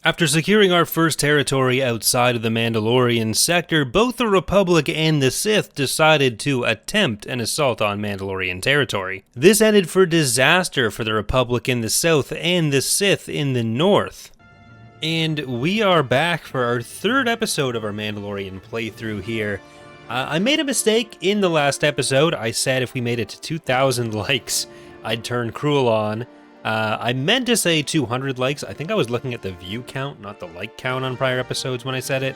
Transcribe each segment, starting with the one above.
After securing our first territory outside of the Mandalorian sector, both the Republic and the Sith decided to attempt an assault on Mandalorian territory. This ended for disaster for the Republic in the south and the Sith in the north. And we are back for our third episode of our Mandalorian playthrough here. I made a mistake in the last episode. I said if we made it to 2,000 likes, I'd turn Cruel on. I meant to say 200 likes. I think I was looking at the view count, not the like count on prior episodes when I said it.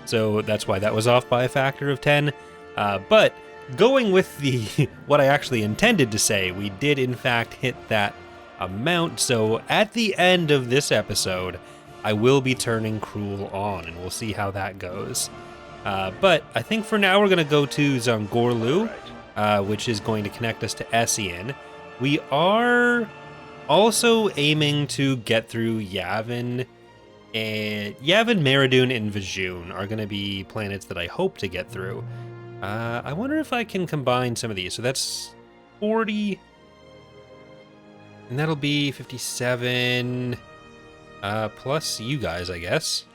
So that's why that was off by a factor of 10. But going with the what I actually intended to say, we did in fact hit that amount. So at the end of this episode, I will be turning Cruel on, and we'll see how that goes. But I think for now we're going to go to Zongorlu, which is going to connect us to Essien. We are also aiming to get through Yavin, and Meridoon, and Vjun are going to be planets that I hope to get through. I wonder if I can combine some of these. So that's 40, and that'll be 57, plus you guys, I guess.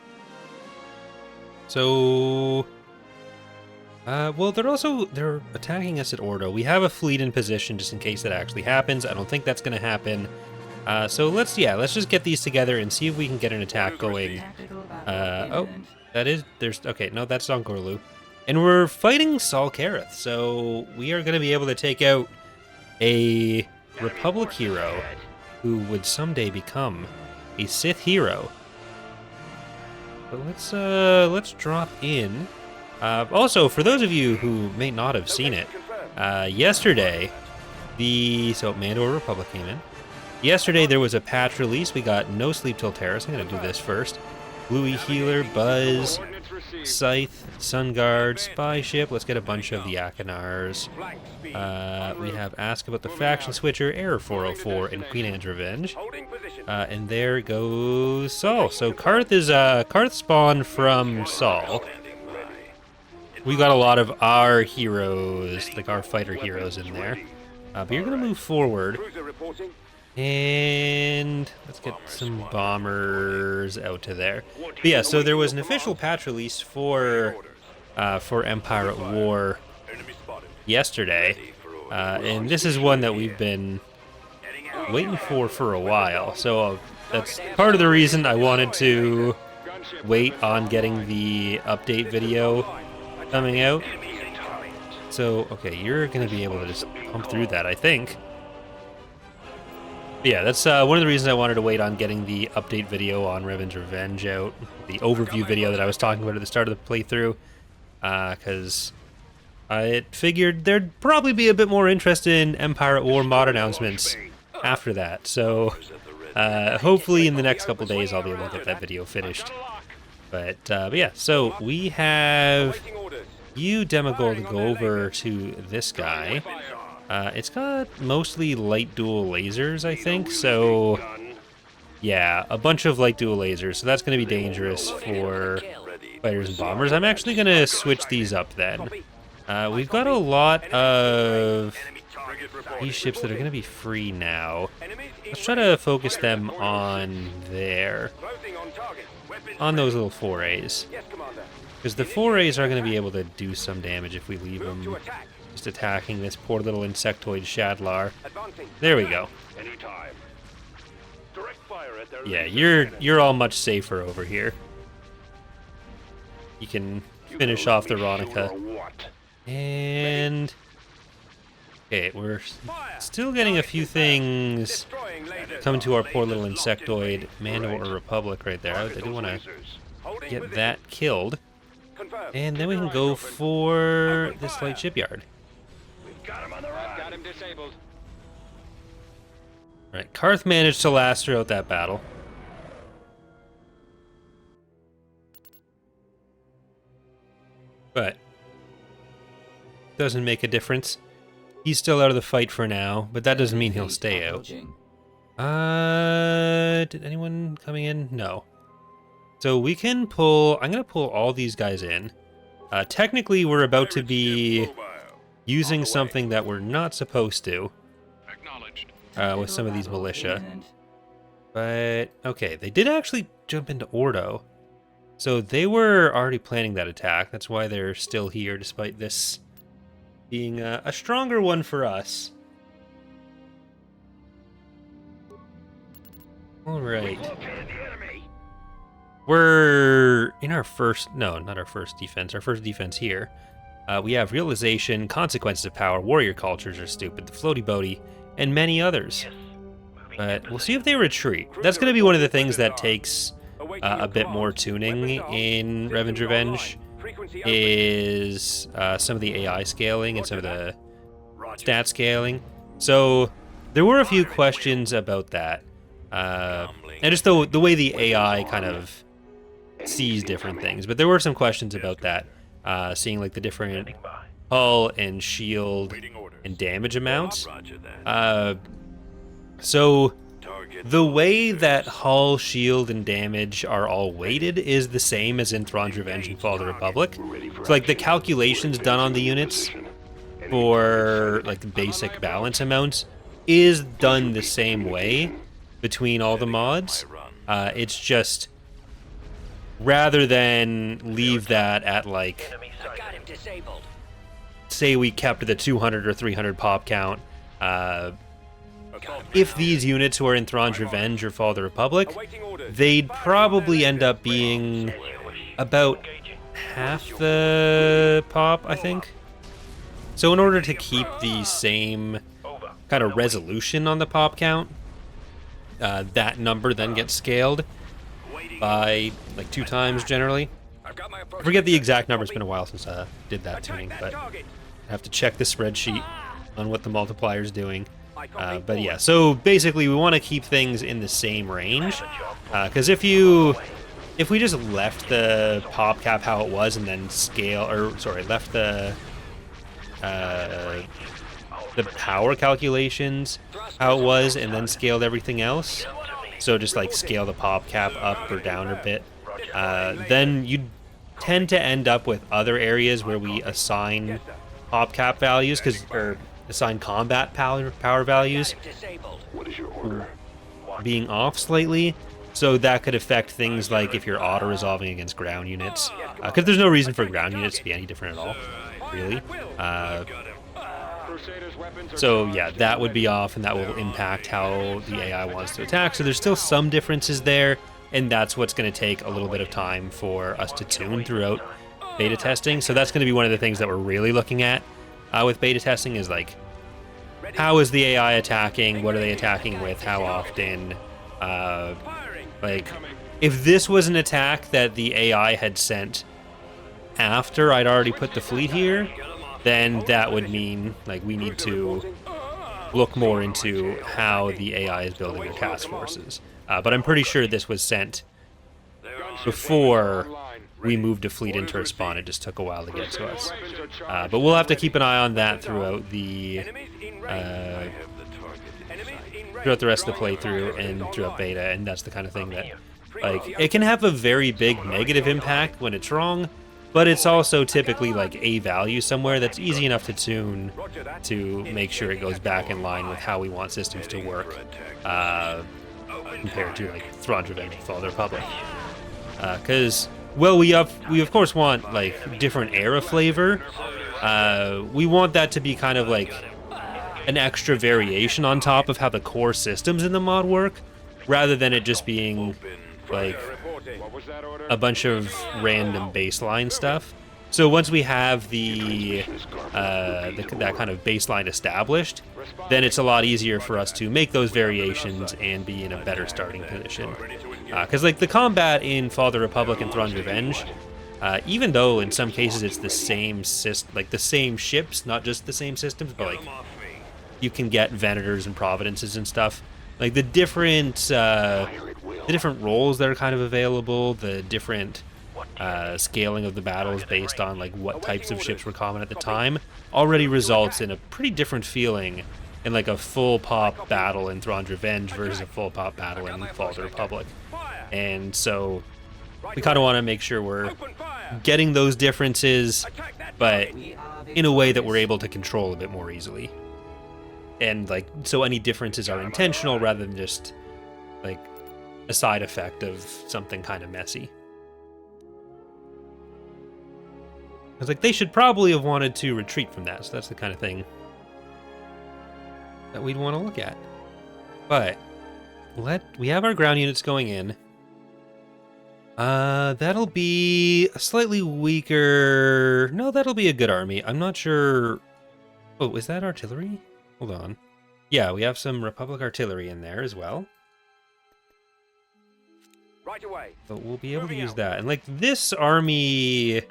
So, well, they're attacking us at Ordo. We have a fleet in position just in case that actually happens. I don't think that's going to happen. So let's just get these together and see if we can get an attack going. Okay, no, that's Zongorlu. And we're fighting Saul Kareth, so we are going to be able to take out a Republic hero who would someday become a Sith hero. But let's drop in. Also, for those of you who may not have seen it, yesterday, Mandalorian Republic came in. Yesterday there was a patch release. We got no Sleep Till Terrace. I'm gonna do this first. Bluey Healer, Buzz, Scythe, Sun Guard, Spy Ship. Let's get a bunch of the Akinars. We have Ask About the Faction Switcher, Error 404, and Queen Anne's Revenge. And there goes Saul. So Karth spawned from Saul. We got a lot of our heroes, like our fighter heroes in there. But you're gonna move forward. And let's get some bombers out to there. But yeah, so there was an official patch release for Empire at War yesterday. And this is one that we've been waiting for a while. So that's part of the reason I wanted to wait on getting the update video coming out. So, okay, you're going to be able to just pump through that, I think. But yeah, that's one of the reasons I wanted to wait on getting the update video on Revan's Revenge out. The overview video that I was talking about at the start of the playthrough. Because I figured there'd probably be a bit more interest in Empire at War mod announcements after that. So, hopefully in the next couple days I'll be able to get that video finished. But yeah, so we have you, Demigol, to go over to this guy. It's got mostly light dual lasers, I think, so yeah, a bunch of light dual lasers, so that's going to be dangerous for fighters and bombers. I'm actually going to switch these up then. We've got a lot of these ships that are going to be free now. Let's try to focus them on there, on those little forays, because the forays are going to be able to do some damage if we leave them just attacking this poor little insectoid Shadlar. There we go. Yeah, you're all much safer over here. You can finish off the Ronica. And okay, we're still getting a few things coming to our poor little insectoid Mandalorian Republic right there. I do want to get that killed. And then we can go for this light shipyard. Got him disabled. Right, Karth managed to last throughout that battle. But doesn't make a difference. He's still out of the fight for now, but that doesn't mean he'll stay out. Did anyone coming in? No. So we can pull, I'm going to pull all these guys in. Technically, we're about to be using something that we're not supposed to with some of these militia. But, okay, they did actually jump into Ordo. So they were already planning that attack. That's why they're still here, despite this being a stronger one for us. All right. We're in our first... No, not our first defense. Our first defense here. We have Realization, Consequences of Power, Warrior Cultures Are Stupid, The Floaty Boaty, and many others. But we'll see if they retreat. That's going to be one of the things that takes a bit more tuning in Revan's Revenge, is some of the AI scaling and some of the stat scaling. So there were a few questions about that. And just the way the AI kind of sees different things. But there were some questions about that. Seeing like the different hull and shield and damage amounts. So the way that hull, shield, and damage are all weighted is the same as in Thrawn's Revenge and Fall of the Republic. So like the calculations done on the units for like the basic balance amounts is done the same way between all the mods. It's just rather than leave that at like, say we kept the 200 or 300 pop count, if these units were in Thrawn's Revenge or Fall of the Republic, they'd probably end up being about half the pop, I think. So in order to keep the same kind of resolution on the pop count, that number then gets scaled by like 2 times generally. I forget the exact number, it's been a while since I did that tuning, but I have to check the spreadsheet on what the multiplier is doing. But yeah, so basically we want to keep things in the same range, because if we just left the pop cap how it was and then left the power calculations how it was and then scaled everything else, so just like scale the pop cap up or down a bit, then you tend to end up with other areas where we assign pop cap values, or assign combat power values being off slightly, so that could affect things like if you're auto-resolving against ground units, because there's no reason for ground units to be any different at all, really. So yeah, that would be off, and that will impact how the AI wants to attack. So there's still some differences there, and that's what's going to take a little bit of time for us to tune throughout beta testing. So that's going to be one of the things that we're really looking at with beta testing, is like, how is the AI attacking? What are they attacking with? How often? Like, if this was an attack that the AI had sent after I'd already put the fleet here, then that would mean like we need to look more into how the AI is building their task forces. But I'm pretty sure this was sent before we moved a fleet into respawn. It just took a while to get to us. But we'll have to keep an eye on that throughout the rest of the playthrough and throughout beta, and that's the kind of thing that, like, it can have a very big negative impact when it's wrong, but it's also typically like a value somewhere that's easy enough to tune to make sure it goes back in line with how we want systems to work, compared to like Thrawn's Revenge and Fall of the Republic. Because, well, we of course want like different era flavor. We want that to be kind of like an extra variation on top of how the core systems in the mod work, rather than it just being like a bunch of random baseline stuff. So once we have that kind of baseline established, then it's a lot easier for us to make those variations and be in a better starting position. Because like the combat in Fall of the Republic and Thrawn's Revenge, even though in some cases it's the same the same ships, not just the same systems, but like you can get Venators and Providences and stuff. Like the different roles that are kind of available, the different scaling of the battles based on like what types of ships were common at the time, already results in a pretty different feeling in like a full pop battle in Thrawn's Revenge versus a full pop battle in Fall of the Republic. And so we kind of want to make sure we're getting those differences, but in a way that we're able to control a bit more easily. And like, so any differences are intentional rather than just like a side effect of something kind of messy. I was like, they should probably have wanted to retreat from that, so that's the kind of thing that we'd want to look at. But we have our ground units going in. That'll be a slightly weaker... No, that'll be a good army. I'm not sure... Oh, is that artillery? Hold on. Yeah, we have some Republic artillery in there as well. Right away. But we'll be able to use that. And like this army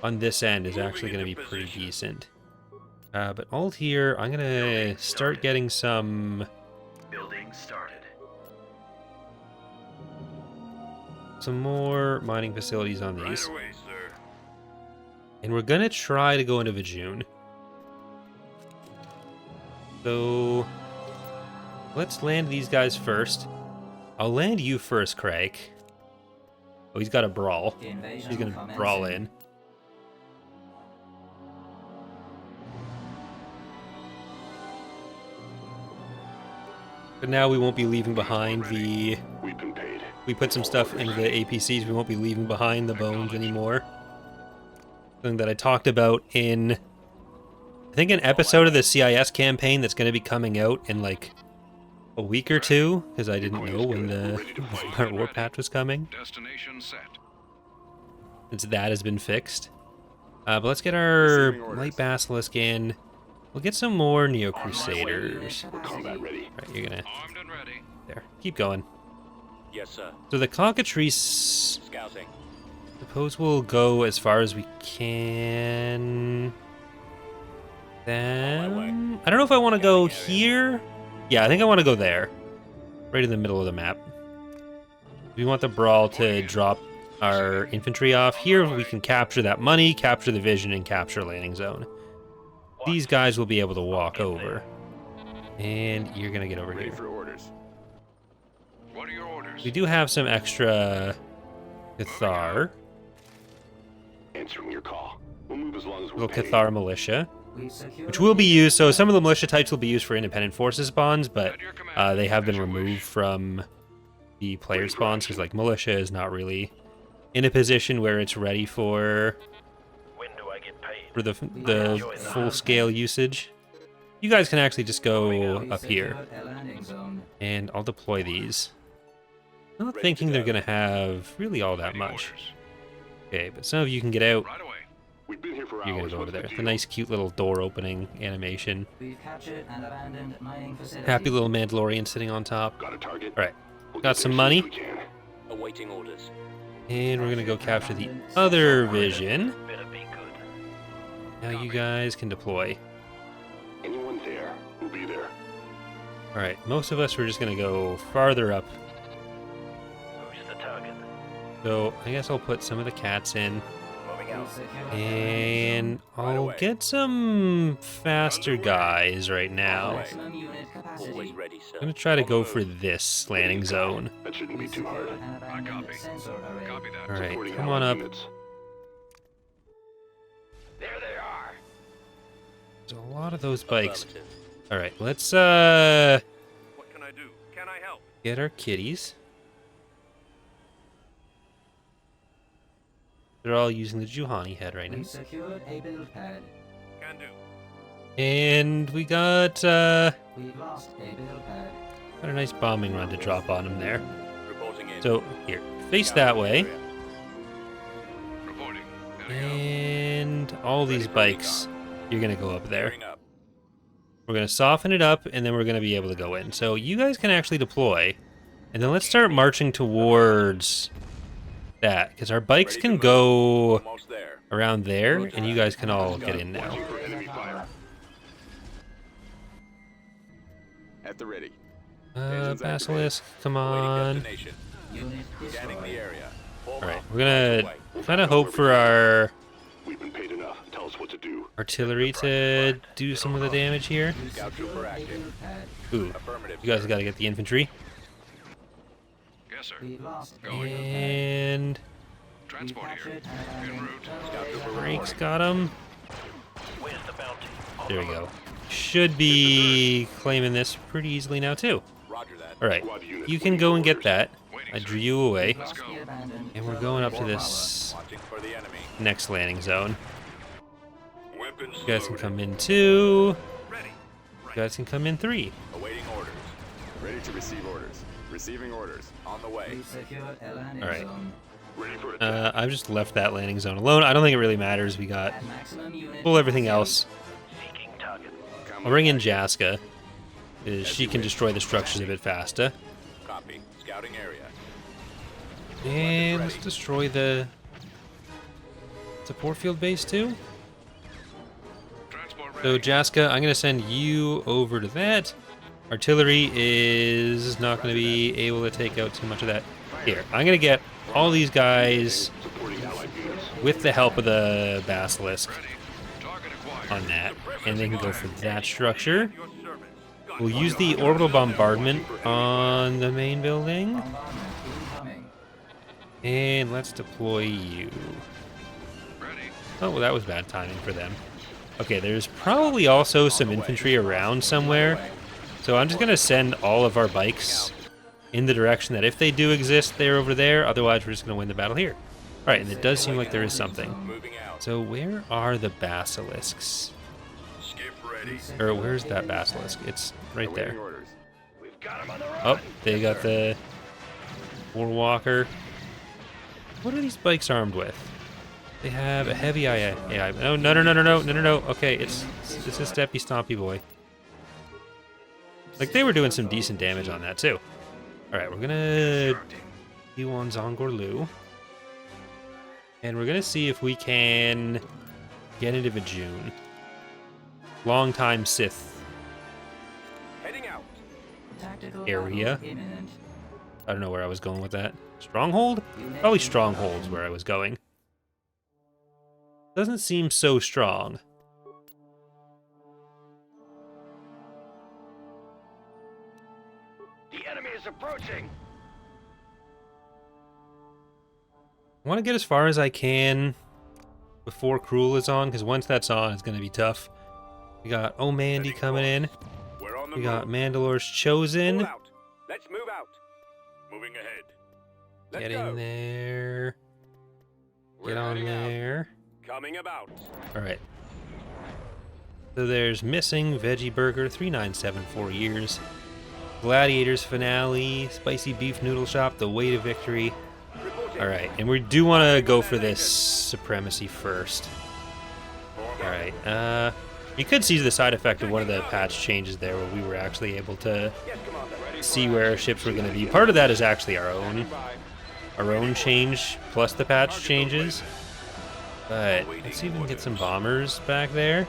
on this end is actually going to be pretty decent. But alt here, I'm going to start getting some... Building started. Some more mining facilities on these. Right away, sir. And we're going to try to go into Vjun. So let's land these guys first. I'll land you first, Craig. Oh, he's got a brawl. He's going to brawl in. But now we won't be leaving behind the... We put some stuff into the APCs. We won't be leaving behind the bones anymore. Something that I talked about in... I think an episode of the CIS campaign that's going to be coming out in like a week or two, because I didn't know when the war patch was coming. Destination set. Since that has been fixed. But let's get our Light Basilisk in. We'll get some more Neo Crusaders. Combat ready. Right, you're gonna... Armed and ready. There. Keep going. Yes, sir. So the cockatrice... Scouting. Suppose we'll go as far as we can... Then... I don't know if I want to go here. Yeah, I think I want to go there. Right in the middle of the map. We want the Brawl to drop our infantry off. Here we can capture that money, capture the vision, and capture landing zone. These guys will be able to walk over. And you're going to get over here. For orders. What are your orders? We do have some extra Cathar. Answering your call. We'll move as long as we're Little Cathar militia. Which will be used, so some of the militia types will be used for independent forces spawns, but they have been removed from the player spawns, because like militia is not really in a position where it's ready for the full-scale usage. You guys can actually just go up here, and I'll deploy these. I'm not thinking they're going to have really all that much. Okay, but some of you can get out. Right away. You're going to go over there. The nice, cute little door opening animation. Happy little Mandalorian sitting on top. Got a target. Alright, got some money. Awaiting orders. And we're going to go capture the other vision. Now you guys can deploy. Anyone there will be there. Alright, most of us are just going to go farther up. Who's the target? So I guess I'll put some of the cats in. And I'll get some faster guys right now. Always ready, sir. I'm going to try to go for this landing zone. That shouldn't be too hard. I copy. Copy that. Alright, come on up. There they are. There's a lot of those bikes. Affirmative. Alright, let's What can I do? Can I help? get our kitties. They're all using the Juhani head right now. We secured a build pad. Can do. And we got We've lost a build pad. a nice bombing run to drop on them there. Reporting in. So, here, face that way. Reporting. And all these bikes, you're going to go up there. Gearing up. We're going to soften it up, and then we're going to be able to go in. So you guys can actually deploy. And then let's start marching towards that, because our bikes can go Almost there. around there, and you guys can all get in now. For enemy fire. At the ready. Basilisk, come Awaiting on. destination. Unit Scanning the destroyed. area. Form Alright, up. we're going Away. to kind of hope for our We've been paid enough. Tell us what to do. artillery to do some of the damage here. We Scout secured trooper a active. build pad. Ooh, Affirmative. you guys got to get the infantry. Yes, sir. We've lost a Going. build pad. And We've Transport here. captured an En abandoned route. Scout trooper Brakes reporting. got him. Where's the bounty? There we go. Should be claiming this pretty easily now too. Roger that. Alright, Squad units you can waiting go for and get orders. that. I drew you away. Must be abandoned. And we're going up to this Watching for the enemy. next landing zone. Weapons You guys can loaded. come in 2. Ready. You guys can come in 3. Awaiting orders. Ready to receive orders. Receiving orders. On the way. We secured a landing Alright. zone. Ready for attack. I've just left that landing zone alone. I don't think it really matters. We got At maximum unit pull everything capacity. else. Seeking target. I'll bring in Jaska. She can destroy the structures a bit faster. Copy. Scouting area. And let's destroy the support field base too. Transport So Jaska, I'm gonna send you over to that. Artillery is not gonna be able to take out too much of that. Here, I'm gonna get all these guys Supporting allied units. with the help of the Basilisk Target acquired. on that, and they can go for that structure. Your service. We'll use the orbital bombardment on the main building, Bombardment incoming. and let's deploy you. Ready. Oh, well, that was bad timing for them. Okay, there's probably also some infantry around somewhere, so I'm just gonna send all of our bikes in the direction that if they do exist, they're over there. Otherwise, we're just gonna win the battle here. All right, and it does seem like there is something. Moving out. So where are the basilisks? Skip ready. Or where's that basilisk? It's right Awaiting there. orders. We've got him on the run. Oh, they got the Warwalker. What are these bikes armed with? They have a heavy AI. No, no, no, no, no, no, no, no, no. Okay, it's a steppy stompy boy. Like they were doing some decent damage on that too. All right, we're gonna do on Zongorlu, and we're gonna see if we can get into Vjun. Long-time Sith Heading out. Tactical area. battle imminent. I don't know where I was going with that. Stronghold? Probably Stronghold's where I was going. Doesn't seem so strong. The enemy is approaching. I want to get as far as I can before Cruel is on, because once that's on, it's going to be tough. We got Mandy coming in. We're on the We got move. Mandalore's Chosen. Pull out. Let's move out. Moving ahead. Let's Get go. in there. We're Get on heading out. there. Coming about. All right. So there's Missing, Veggie Burger, 3974 years. Gladiators Finale, Spicy Beef Noodle Shop, The Way to Victory. Reporting. All right, and we do want to go for this Supremacy first. All right. You could see the side effect of one of the patch changes there, where we were actually able to Yes, Commander. Ready see where our ships were going to be. Part of that is actually our own change plus the patch changes. But let's see if we can get some bombers back there.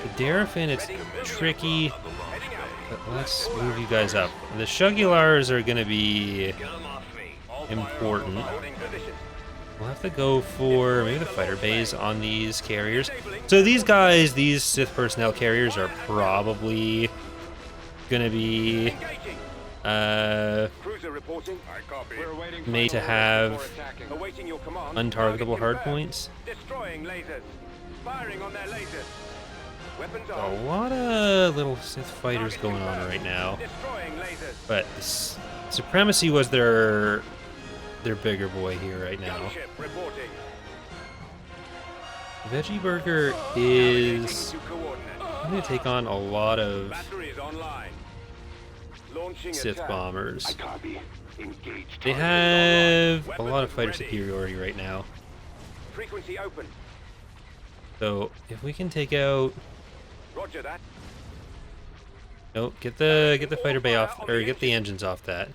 The Darafin, it's tricky, Heading out. but let's move you guys up. The Shugulars are going to be Get him off me. All fire important. holding position. We'll have to go for maybe the fighter bays on these carriers. So these guys, these Sith personnel carriers are probably going to be Engaging. Cruiser reporting. I copy. We're awaiting made to have awaiting your command. untargetable Target hardpoints. confirmed. Destroying lasers. Firing on their lasers. Weapons A on. lot of little Sith fighters going on right now. Destroying lasers. But Supremacy was their bigger boy here right now. Gunship reporting. Veggie Burger is To coordinates. going to take on a lot of Battery is online. Launching Sith attack. bombers. Copy. Engage. They have a lot of fighter superiority right now. Frequency open. So if we can take out, Roger that. nope, get the fighter bay off, or get the engines off that,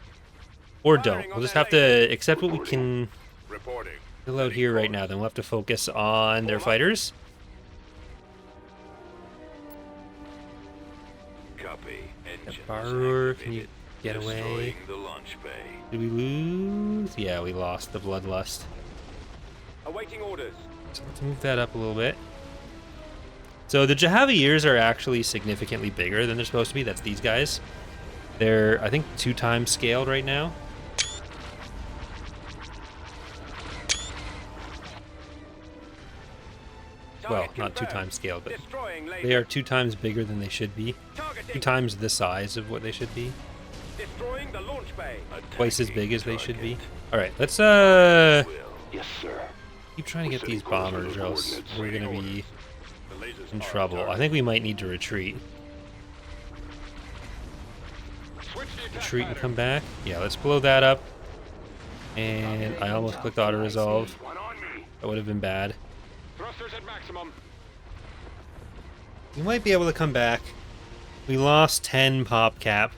or don't. We'll just have to accept what we can Reporting. kill out here right now. Then we'll have to focus on their fighters. Copy. Engine. Barroor, can you get away? The launch bay. Did we lose? Yeah, we lost the Bloodlust. Awaiting orders. So let's move that up a little bit. So the Jahaviers are actually significantly bigger than they're supposed to be. That's these guys. They're, I think, 2 times scaled right now. Well, Target not 2 confirmed. times scaled, but Destroying laser. they are 2 times bigger than they should be. 2 Targeting. times the size of what they should be. Destroying the launch bay. twice as big as they should be. All right, let's Yes, sir. keep trying to get these bombers, or else we're gonna be The lasers in are trouble. target. I think we might need to retreat. Switch the attack Retreat and pattern. come back. Yeah, let's blow that up. And I almost clicked auto resolve. One on me. That would have been bad. Thrusters at maximum. We might be able to come back. We lost 10 pop cap.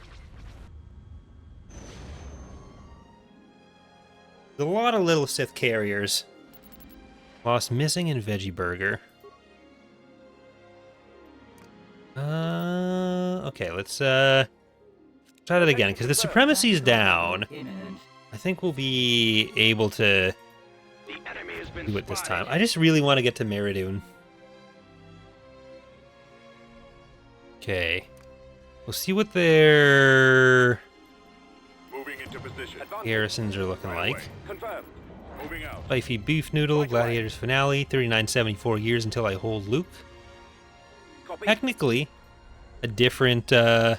There's a lot of little Sith carriers. Lost missing and veggie burger. Okay, let's try that again, because the supremacy's down. Imminent. I think we'll be able to The enemy has been do it this time. spotted. I just really want to get to Meridoon. Okay. We'll see what their Moving into position. garrisons are looking Right away. like. Confirmed. Moving out. Spicy Beef Noodle, Gladiator's Finale, 3974 years until I hold Luke. Copy. Technically, a different Firing.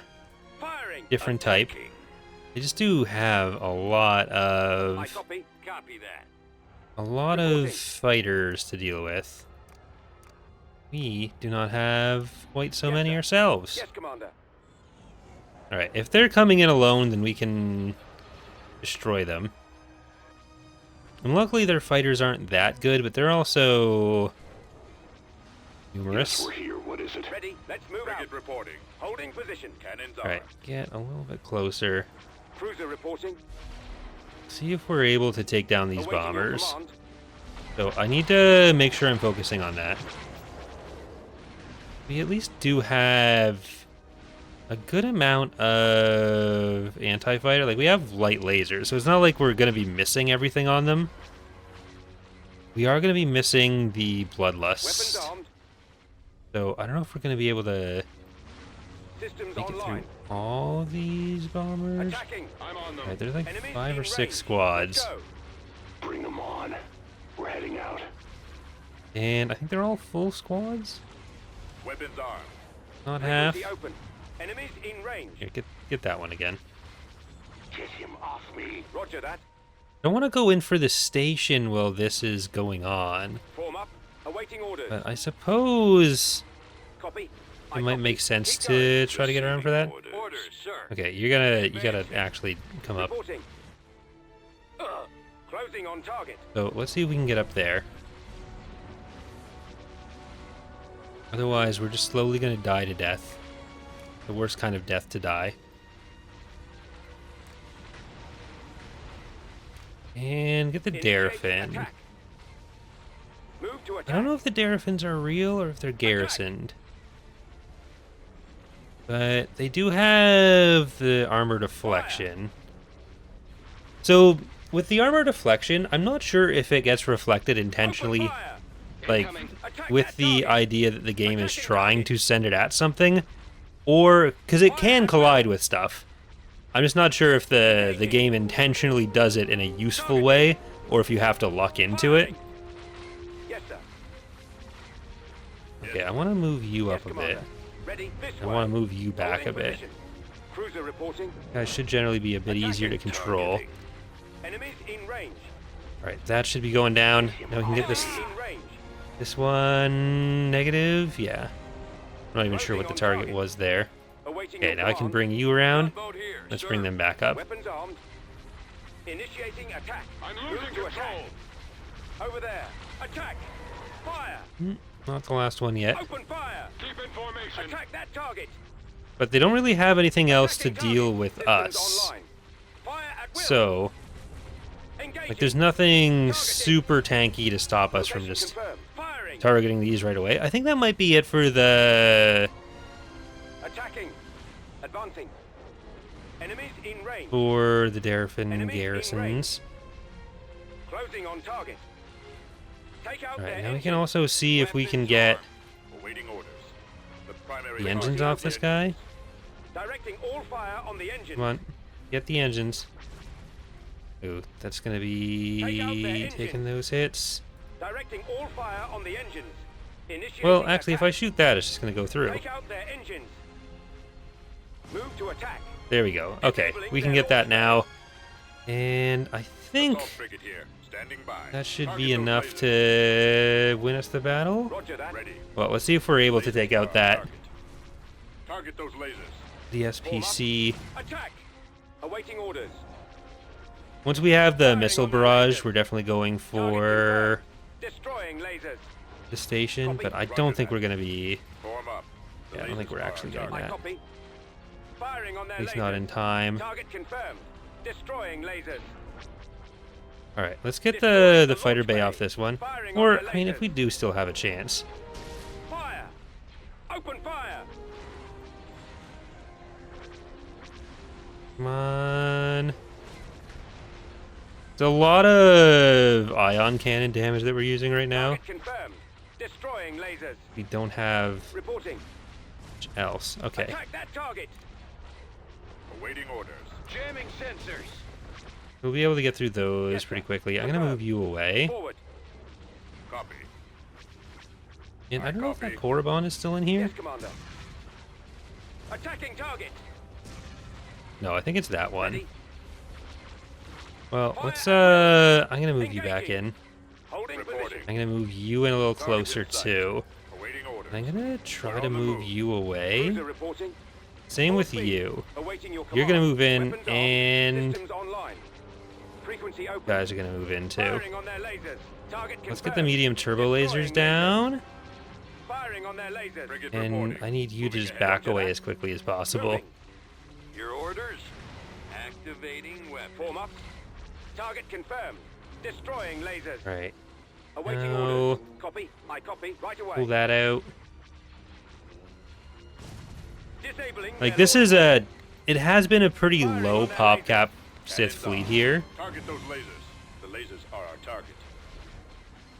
type. Attacking. They just do have a lot I of copy. Copy that. fighters to deal with. We do not have quite so Yes, many sir. ourselves. Yes, Commander. Alright, if they're coming in alone, then we can destroy them. And luckily their fighters aren't that good, but they're also numerous. We're here. What is it? Ready. Let's move out. Frigate reporting. Holding position. Cannons are. Alright, get a little bit closer. Cruiser reporting. See if we're able to take down these Awaiting your bombers. command. So I need to make sure I'm focusing on that. We at least do have a good amount of anti-fighter. Like, we have light lasers, so it's not like we're going to be missing everything on them. We are going to be missing the Weapons Bloodlust. armed. So I don't know if we're going to be able to Systems make it through online. all these bombers. Attacking. I'm on them. Right, there's like Enemies 5 or in 6 range. squads. Let's go. Bring them on. We're heading out. And I think they're all full squads? Weapons armed. Not Label half. the open. Enemies in range. Here, get that one again. Get him off me. Roger that. I don't want to go in for the station while this is going on, Form up. Awaiting orders. but I suppose Copy. it might make sense to try to get around for that. Orders, sir. Okay, you gotta actually come up. Reporting. Closing on target. So let's see if we can get up there. Otherwise, we're just slowly gonna die to death. The worst kind of death to die. And get the Initiate Darafin. attack. Move to attack. I don't know if the Darafins are real or if they're garrisoned. But they do have the armor deflection. So, with the armor deflection, I'm not sure if it gets reflected intentionally, Open fire. like, Attack with that the target. idea that the game is trying to send it at something, or, because it can collide with stuff. I'm just not sure if the game intentionally does it in a useful way, or if you have to luck into it. Yes, sir. Okay, I want to move you up Yes, a bit. Commander. Ready this I way. want to move you back a Holding bit. position. Cruiser reporting. That should generally be a bit easier to control. Enemies in range. Alright, that should be going down. Now we can get this Enemies in range. this one negative. Yeah. I'm not even sure what the target was there. Awaiting Okay, your now I can command. bring you around. Gunboat here, Let's sir. bring them back up. Weapons armed. Initiating attack. I'm Move losing to control. attack. Over there. Attack. Fire. Not the last one yet. Open fire. Keep in formation. Attack that target. But they don't really have anything else to Attacking deal target. with Systems us. online. Fire at will. So, Engaging. like, there's nothing super tanky to stop us from Location just confirmed. Firing. targeting these right away. I think that might be it for the Attacking. Advancing. Enemies in range. Darafin Enemies in garrisons. Closing on target. Take out Alright, their now we can engines. also see if we can get Awaiting orders. The primary the engines target off this guy. Directing all fire on the engine. Come on, get the engines. Ooh, that's gonna Take out their be engines. taking those hits. Directing all fire on the engines. Initiating Well, actually, if I attack. shoot that, it's just gonna go through. Take out their engines. Move to attack. There we go. Okay, we can get that now. And I think Assault frigate here. Standing by. that should Target be those enough lasers. to win us the battle. Roger that. Ready. Well, let's see if we're able to take out that Target those lasers. the SPC. Attack. Awaiting orders. Once we have the missile barrage, we're definitely going for Destroying lasers. the station, but I don't think we're going to be... Form up. The Yeah, I don't think lasers we're are actually our getting I that. copy. Firing on their At least lasers. not in time. Target confirmed. Destroying lasers. Alright, let's get the fighter bay off this one. Or, I mean, if we do still have a chance. Fire. Open fire. Come on. It's a lot of ion cannon damage that we're using right now. Target confirmed. Destroying lasers. We don't have Reporting. much else. Okay. Attack that target. Awaiting orders. Jamming sensors. We'll be able to get through those Yes, pretty sir. quickly. I'm going to move you away. Forward. Copy. And I don't know if that Copy. Korriban is still in here. Yes, Commander. Attacking target. No, I think it's that one. Ready. Well, Fire let's, at will. I'm gonna move you back Engaging. in. Holding Reporting. position. I'm gonna move you in a little Target closer in sight. too. Awaiting orders. And I'm gonna try We're to on the move move. you away. Cruiser reporting. Same Full with speed. you. Awaiting your You're gonna command. move in, Weapons armed. and Systems online. Frequency open. you guys are gonna move in too. Firing on their lasers. Target Let's get the confirmed. medium turbo Destroying lasers down. Firing on their lasers. Frigate And reporting. I need you to Moving just ahead. back Roger away that. as quickly as possible. Moving. Your orders. Activating weapon. Form up. Target confirmed. Destroying lasers. Right. Awaiting No. orders. Copy. I copy. Right away. Pull that out. Disabling Like, their this is a... It has been a pretty low pop cap Sith fleet here. Target those lasers. The lasers are our target.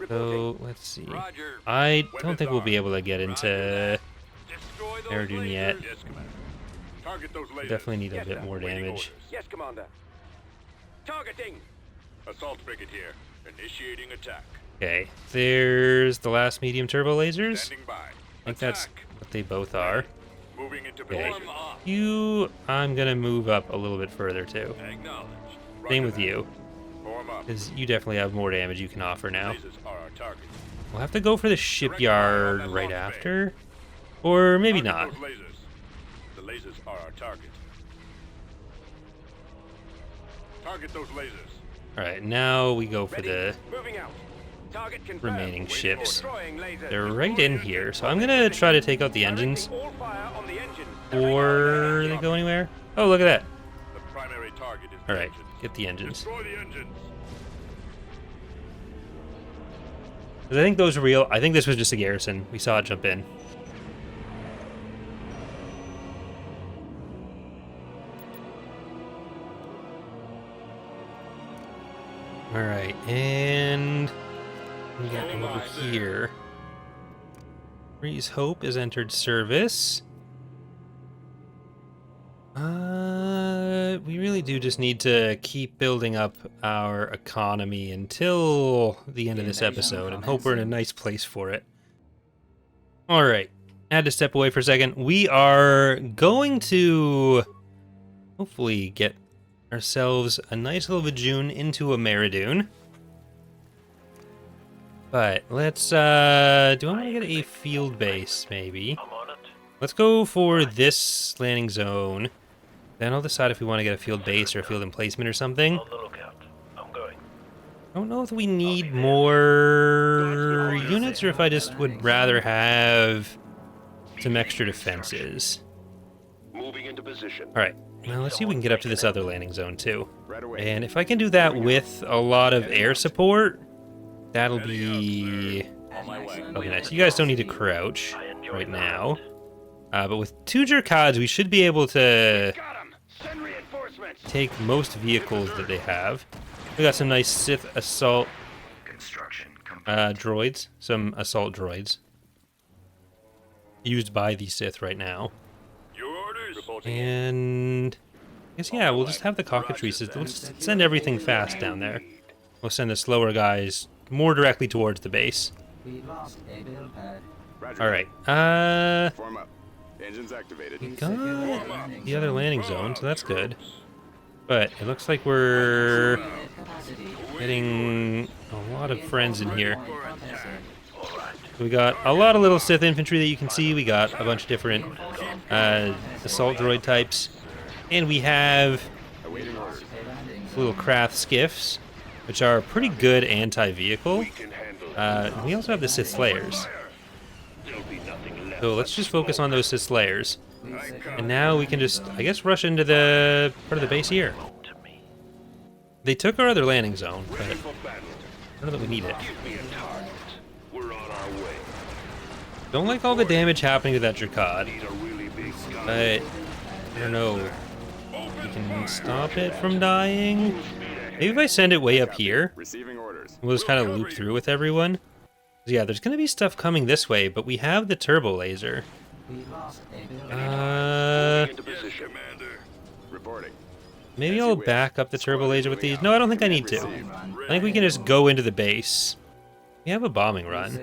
So, let's see. Roger. I don't think we'll be able to get into Destroy those Air Dune lasers. yet. Yes, Commander. Target those lasers. Definitely need a Yes, bit sir. more Awaiting damage. orders. Yes, Commander. Targeting. Assault frigate here. Initiating attack. Okay, there's the last medium turbo lasers. Standing by. I think that's Attack. what they both are. Moving into Okay. position. You, I'm gonna move up a little bit further too. Acknowledged. Same Roger with that. you, Form up. because you definitely have more damage you can offer now. Lasers are our target. We'll have to go for the shipyard right after, or maybe not. Target those lasers. The lasers are our target. Target those lasers. All right, now we go for Ready. the Moving out. Target confirmed. remaining ships. Destroying lasers. They're right in here, so I'm gonna try to take out the engines. Directing all fire on the engines. Or they go anywhere? Oh, look at that! The primary target is All the right, engines. get the engines. Destroy the engines. 'Cause I think those are real. I think this was just a garrison. We saw it jump in. All right, and we got over here. Breeze Hope has entered service. We really do just need to keep building up our economy until the end of this episode and hope we're in a nice place for it. All right, I had to step away for a second. We are going to hopefully get ourselves a nice little Vjun into a Meridoon. But let's, do I want to get a field base, maybe? Let's go for this landing zone. Then I'll decide if we want to get a field base or a field emplacement or something. I don't know if we need more units or if I just would rather have some extra defenses. Moving into position. Alright, now let's see if we can get up to this other landing zone too. Right away. And if I can do that with a lot of air support, that'll be... On my way. Okay, nice. You guys don't need to crouch right now. But with 2 Jerkads, we should be able to Got 'em. Send reinforcements. take most vehicles that they have. We got some nice Sith assault droids, some assault droids used by the Sith right now. Your orders. Reporting. And I guess, yeah, we'll just have the cockatrices. Let's send everything fast down there. We'll send the slower guys more directly towards the base. We lost a build pad. Roger. All right. Form up. Engines activated. We got the other landing zone, so that's good. But it looks like we're getting a lot of friends in here. We got a lot of little Sith infantry that you can see. We got a bunch of different assault droid types. And we have Awaiting orders. little craft skiffs, which are pretty good anti-vehicle. We also have the Sith Slayers. So let's just focus on those Sith Slayers. And now we can just, I guess, rush into the part of the base here. They took our other landing zone, but I don't know that we need it. We're on our way. Don't like all the damage happening to that Drakad, Need a really big gun. but I don't know. We can stop it from dying. Maybe if I send it way up here, Receiving orders. we'll just kind of loop through with everyone. Yeah, there's going to be stuff coming this way, but we have the turbo laser. Into position. Reporting. Maybe I'll back up the turbo laser with these. No, I don't think I need to. I think we can just go into the base. We have a bombing run.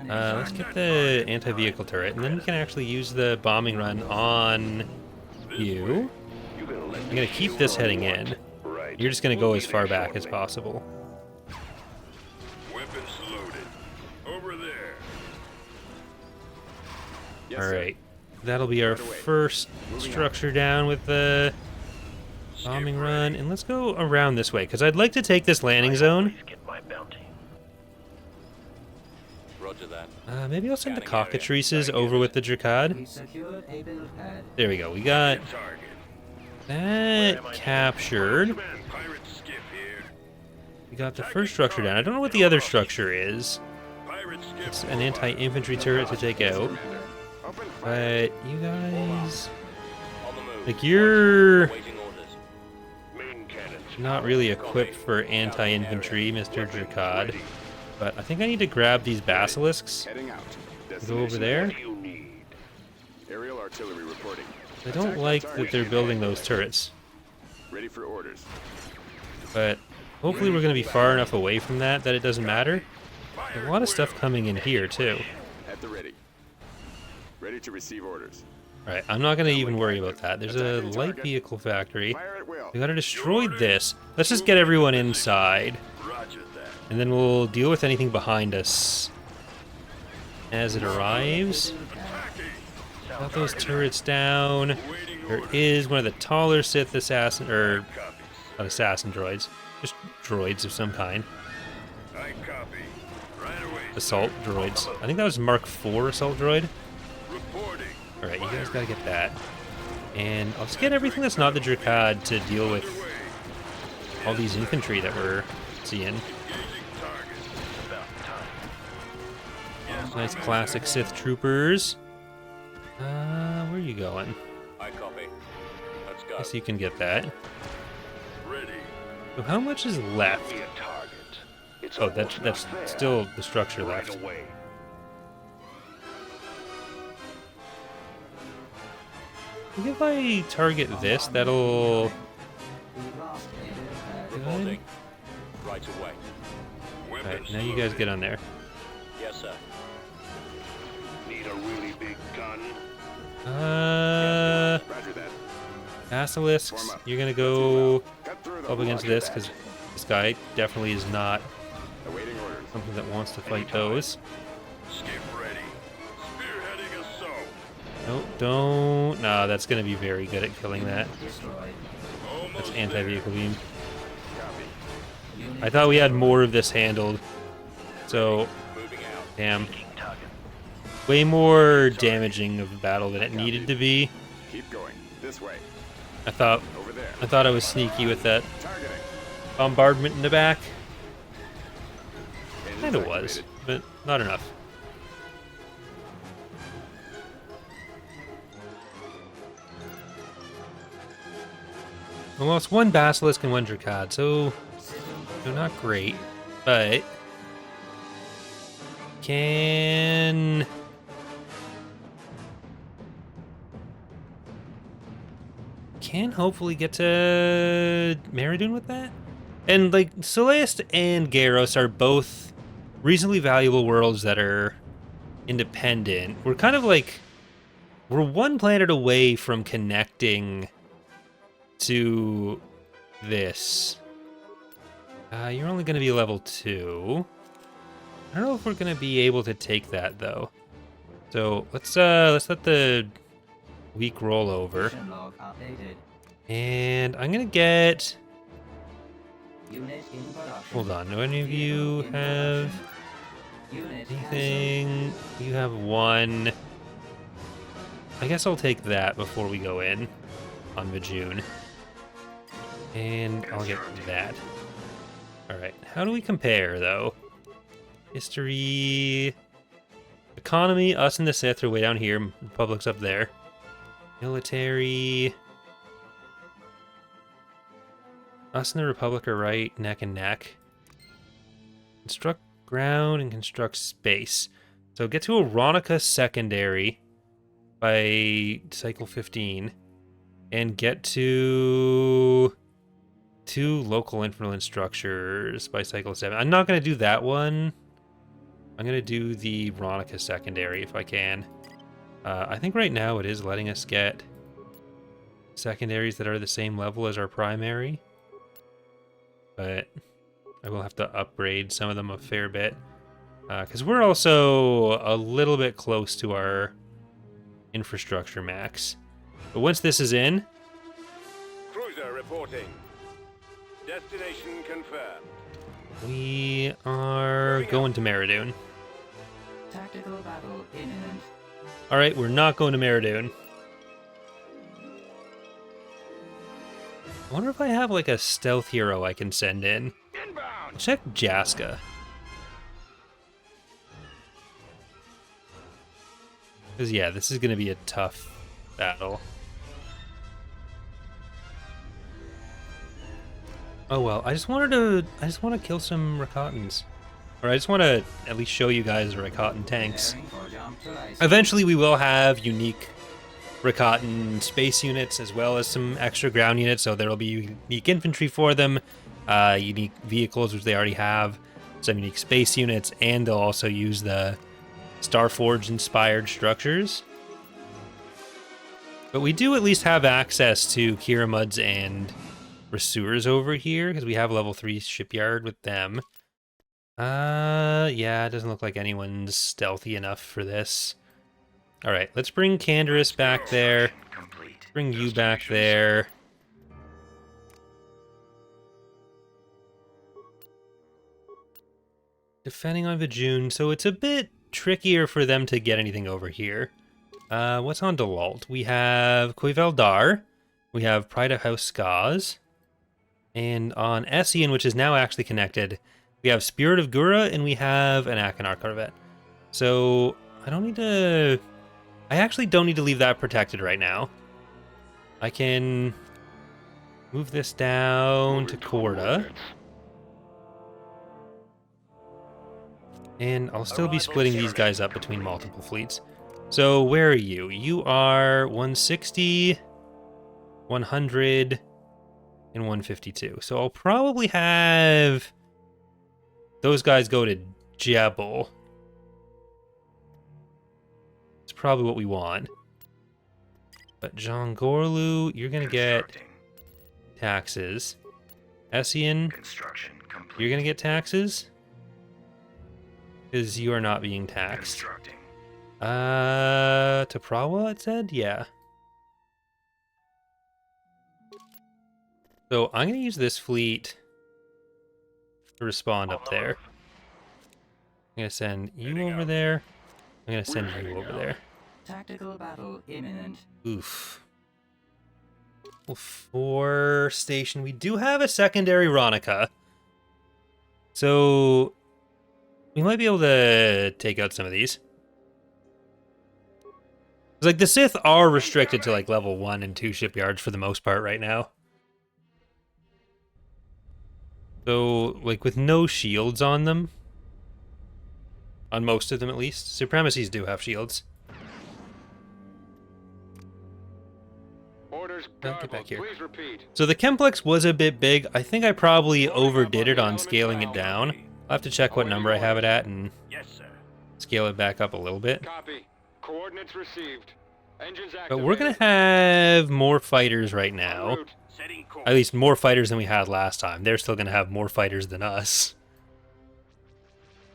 Let's get the anti-vehicle turret, and then we can actually use the bombing run on you. I'm going to keep this heading in. Right. You're just going to go as far back as possible. Weapons loaded. Over there. Yes, All sir. right. That'll be our first structure down with the bombing run. And let's go around this way, because I'd like to take this landing zone. Get my bounty. Roger that. Maybe I'll send the cockatrices over with the Drakad. There we go. We got Target. that captured. Pirate skiff here. We got the first structure down. I don't know what the other structure is. Pirate skiff. It's an anti-infantry turret to take out. Open fire. But you guys, On the move. like, you're Waiting orders. Main cannons. not really equipped for anti-infantry, Mr. Drakad. But I think I need to grab these basilisks. Heading out. Go over there. What do you need? Aerial artillery reporting. I don't like that they're building those turrets. Ready for orders. But hopefully we're going to be far enough away from that it doesn't matter. There's a lot of stuff coming in here, too. At the ready. Ready to receive orders. Alright, I'm not going to even worry about that. There's a light vehicle factory. Fire at will. We got to destroy this. Let's just get everyone inside. Roger that. And then we'll deal with anything behind us as it arrives. Got those turrets down. There is one of the taller Sith assassin, or not assassin droids, just droids of some kind. I copy. Right away. Assault droids. I think that was Mark IV assault droid. Reporting. Alright, you guys gotta get that. And I'll just get everything that's not the Drakad to deal with all these infantry that we're seeing. Engaging target. About time. Yes, Nice classic Sith troopers. Where are you going? I copy. Let's go. Guess you can get that. Ready. So how much is left? Be a target. It's Oh, almost that's not there. still the structure Right left. away. I think if I target this, that'll... Reporting. Right away. Alright, Weapons now you guys get on there. Yes, sir. Need a really big gun. Roger that. Basilisks, you're gonna go Cut through the up against block. this, because this guy definitely is not Awaiting orders. something that wants to fight those. Skiff ready. Spearheading assault. Nope, don't... Nah, that's gonna be very good at killing that. That's Almost anti-vehicle beam. Copy. I thought we had more of this handled. So, moving out. damn. Way more damaging of a battle than it needed to be. Keep going. This way. I thought Over there. I was sneaky with that Targeting. bombardment in the back. Engines Kinda was, activated. but not enough. I lost one Basilisk and one Drakad, so they're not great, but can hopefully get to Maridun with that. And like Celeste and Garros are both reasonably valuable worlds that are independent. We're kind of like We're one planet away from connecting to this. You're only going to be level 2. I don't know if we're going to be able to take that, though. So let's let the week roll over. Mission log updated. And I'm going to get... Unit in production. Hold on, do any of you Vehicle in have production. Unit anything? You have 1. I guess I'll take that before we go in on Vjun. And I'll get that. Alright, how do we compare, though? History... Economy, us and the Sith are way down here. Republic's up there. Military... Us and the Republic are right neck and neck. Construct ground and construct space. So get to Aronica secondary by cycle 15. And get to 2 local influence structures by cycle 7. I'm not going to do that one. I'm going to do the Aronica secondary if I can. I think right now it is letting us get secondaries that are the same level as our primary. But I will have to upgrade some of them a fair bit. Because we're also a little bit close to our infrastructure max. But once this is in... Cruiser reporting. Destination confirmed. We are going to Meridoon. Tactical battle imminent. Alright, we're not going to Meridoon. I wonder if I have like a stealth hero I can send in. Inbound. Check Jaska. Because yeah, this is going to be a tough battle. Oh well, I just want to kill some Rakatans. Or I just want to at least show you guys Rakatan tanks. Preparing for jump to ice. Eventually we will have unique Rakatan space units as well as some extra ground units, so there will be unique infantry for them, unique vehicles, which they already have, some unique space units, and they'll also use the Starforge inspired structures. But we do at least have access to Kiramuds and Resurs over here, because we have level 3 shipyard with them. Yeah, it doesn't look like anyone's stealthy enough for this. Alright, let's bring Canderous back there. Bring you back there. Defending on Vjun, so it's a bit trickier for them to get anything over here. What's on Delalt? We have Koiveldar. We have Pride of House Skaz. And on Essien, which is now actually connected, we have Spirit of Gura and we have an Akinar Corvette. So I don't need to... I actually don't need to leave that protected right now. I can move this down to Korda. And I'll still be splitting these guys up between multiple fleets. So where are you? You are 160, 100, and 152. So I'll probably have those guys go to Jebel. It's probably what we want. But Zongorlu, you're going to get taxes. Essien, you're going to get taxes. Because you are not being taxed. Toprawa, it said? Yeah. So I'm going to use this fleet to respond up there. I'm going to send you over there. I'm going to send you over there. Tactical battle imminent. Oof. Well, for station, we do have a secondary Ronica. So we might be able to take out some of these. Like, the Sith are restricted to, like, level 1 and 2 shipyards for the most part right now. So, like, with no shields on them, on most of them at least, Supremacies do have shields. Orders Get back here. Please repeat. So the Chemplex was a bit big. I think I probably overdid it on scaling it down. I'll have to check what number I have it at and Yes, sir. scale it back up a little bit. Copy. Coordinates received. Engines But we're gonna have more fighters right now. Setting course. At least more fighters than we had last time. They're still gonna have more fighters than us.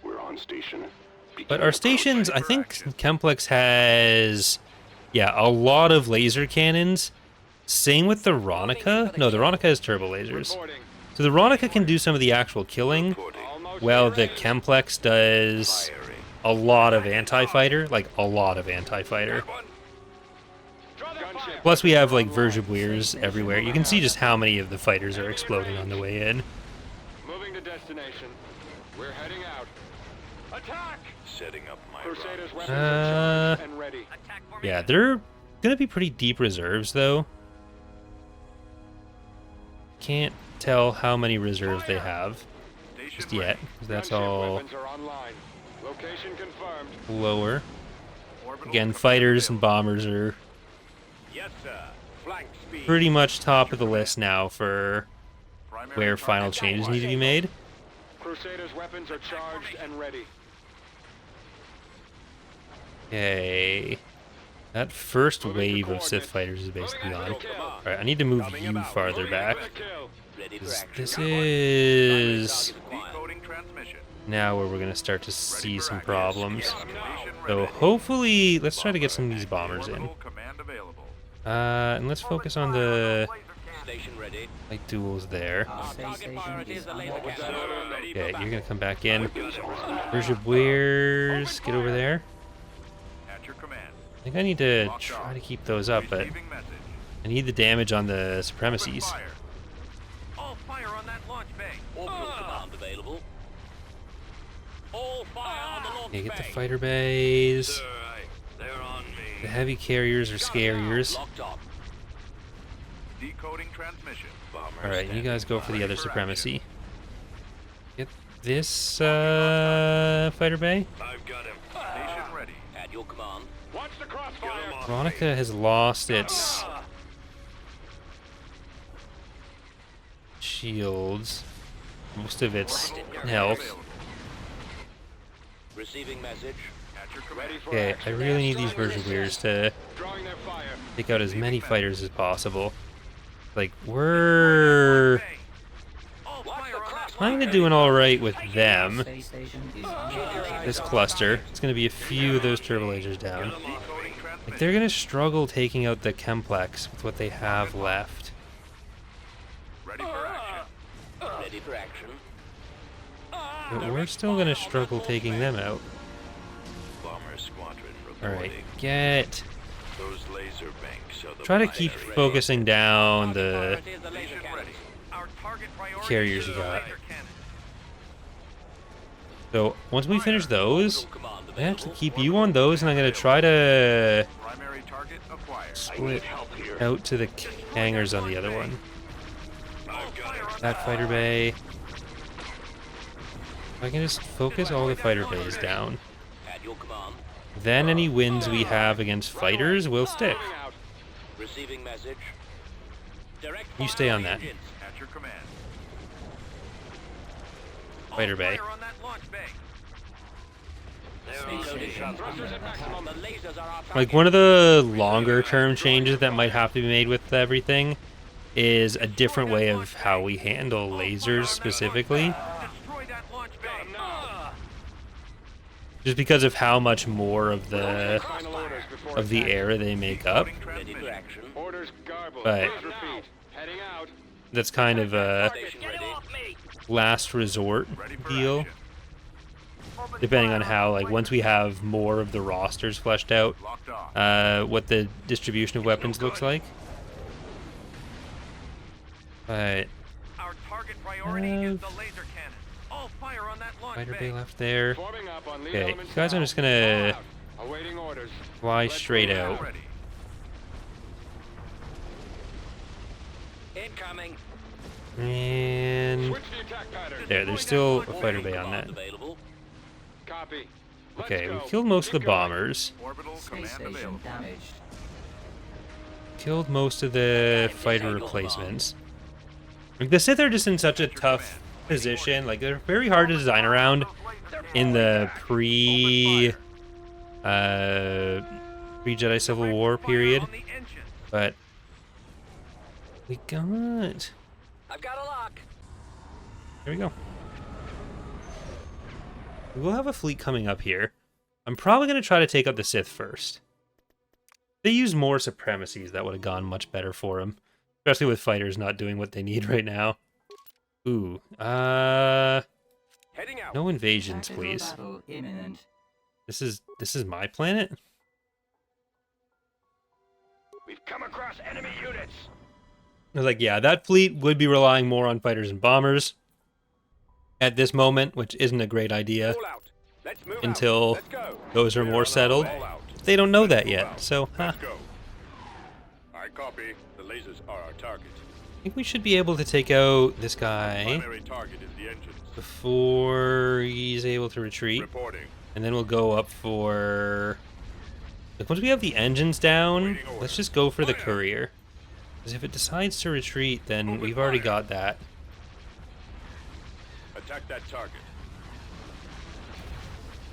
We're on station. But our stations, I think Chemplex has, yeah, a lot of laser cannons. Same with the Ronica. No, the Ronica has turbo lasers. So the Ronica can do some of the actual killing, while the Chemplex does a lot of anti-fighter, like a lot of anti-fighter. Plus we have like Verjabuirs everywhere. You can see just how many of the fighters are exploding on the way in. Moving to destination. We're heading out. Attack! Setting up my Crusaders' weapons Uh, are charged and ready. Yeah, they're gonna be pretty deep reserves though. Can't tell how many reserves they have just yet, 'cause that's Gunship all weapons are online. Location confirmed. lower. Again, fighters and bombers are Yes, sir. Flank speed. pretty much top of the list now for where final changes need to be made. Crusaders' weapons are charged and ready. Okay. That first wave of Sith fighters is basically gone. Alright, I need to move you farther back. Kill. This is Decoding transmission. now where we're going to start to see some problems. So hopefully, let's try to get some of these bombers in. Command available. And let's focus on the Station ready. light duels there. Our space station is under Ready Okay, for you're going to come back in. Where's your Wears? Get over there. At your command. I think I need to try to keep those up, but Receiving message. I need the damage on the supremacies. Fire. All fire on that launch bay. Orbital command available. All fire on the launch Okay, get the bay. fighter bays. They're on The me. heavy carriers are scariers. Locked on. Decoding transmission. Alright, you guys go for the other supremacy. Get this fighter bay. I've got him. Station ready. At your command. Watch the crossfire. Veronica has lost its shields, most of its health. Receiving message. At your command. Ready for Okay, I action. really need these Verjabuirs to Drawing their fire. take out as many fighters as possible. Like, we're All fire on that kind of doing alright with them. space station is under This cluster, it's going to be a few of those turbo lasers down. Decoding transmission. Like, they're going to struggle taking out the Chemplex with what they have left. Ready for action. Ready for action. But we're still going to struggle taking them out. Bomber squadron reporting. Alright, get... Those laser banks are the Try to keep focusing down the Station ready. Our target priority carriers is you the got. laser cannon. So, once we finish those, I have to keep you on those, and I'm going to try to Primary target acquired. split out to the hangars on the other one. I've got him. That fighter bay. If I can just focus all the fighter bays down, At your command. then any wins we have against fighters will stick. Moving out. Receiving message. Direct You stay on that. engines. At your command. Fighter bay. Fire on that launch bay. Space station is under attack. The lasers are our Like, one of the longer term changes that might have to be made with everything is a different way of how we handle lasers specifically. Destroy that launch bay. Just because of how much more of the Final orders before of the attack. air they make up. Ready for action. Orders garbled. But- Please repeat. Heading out. That's kind of a Station ready. last resort Ready for deal, action. depending on how, like, once we have more of the rosters fleshed out, Locked on. what the distribution of weapons looks like. But Our target priority is the have- laser cannon. All fire on that launch fighter bay. bay left there. Forming up on lead Okay, element guys, I'm south. just gonna Fall out. Awaiting orders. fly Let's straight move out. Ready. Incoming. And Switch the attack pattern. there's still a fighter bay on that. Available. Copy. Let's Okay, we go. killed most of the Keep going. bombers. Orbital Space command station available. damaged. Killed most of the fighter replacements. Like, the Sith are just in such a tough position. Like, they're very hard to design around in the Pre-Jedi Civil War period. On the engine. But we got... I've got a lock. There we go. We'll have a fleet coming up here. I'm probably going to try to take out the Sith first. If they used more supremacies, that would have gone much better for them. Especially with fighters not doing what they need right now. Ooh, Heading out. no invasions, Tactical please. battle imminent. This is my planet? We've come across enemy units. I was like, yeah, that fleet would be relying more on fighters and bombers at this moment, which isn't a great idea All out. Let's move until out. Let's go. those are more settled. All out. They don't know that yet, so Let's go. I copy. The lasers are our target. I think we should be able to take out this guy Primary target is the engines. before he's able to retreat. Reporting. And then we'll go up for... Like, once we have the engines down, let's just go for the courier. Because if it decides to retreat, then we've already got that. Attack that target.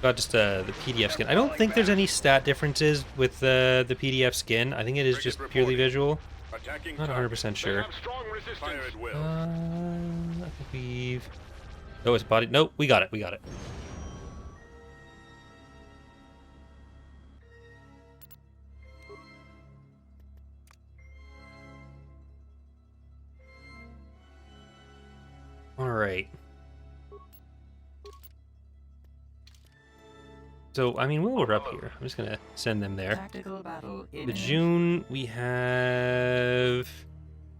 Got just the PDF skin. I don't think there's any stat differences with the PDF skin. I think it is just purely visual. Attacking Not target. 100% They sure. have strong resistance. Fire at will. I think we've... Oh, it's body... Nope, we got it, we got it. Alright. So, I mean, while we're up here, I'm just gonna send them there. Tactical battle The imminent. Vjun, we have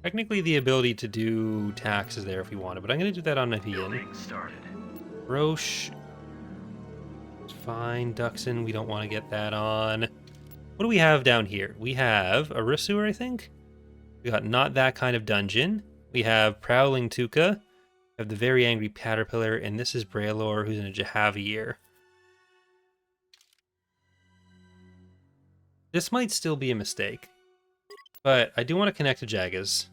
technically the ability to do taxes there if we wanted, but I'm going to do that on a Vjun. Roche, it's fine. Duxon, we don't want to get that on. What do we have down here? We have a Risur, I think. We got Not That Kind of Dungeon. We have Prowling Tuca. We have the Very Angry Caterpillar, and this is Braylor, who's in a Jahavier. This might still be a mistake, but I do want to connect to Jagas.